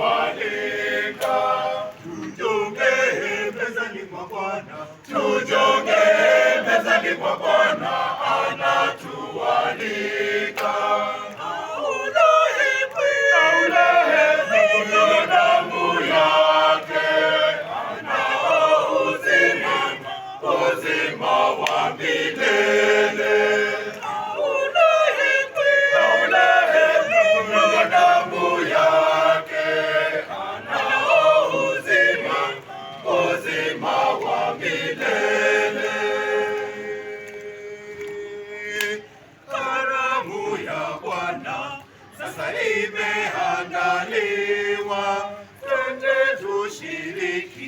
anatualika tujongee mezani mwa Bwana, tujongee mezani mwa Bwana, anatualika. Damu yake anao uzima wa milele. Damu yake anao uzima wa milele. Karamu ya Bwana sasa imeandaliwa, twende tushiriki.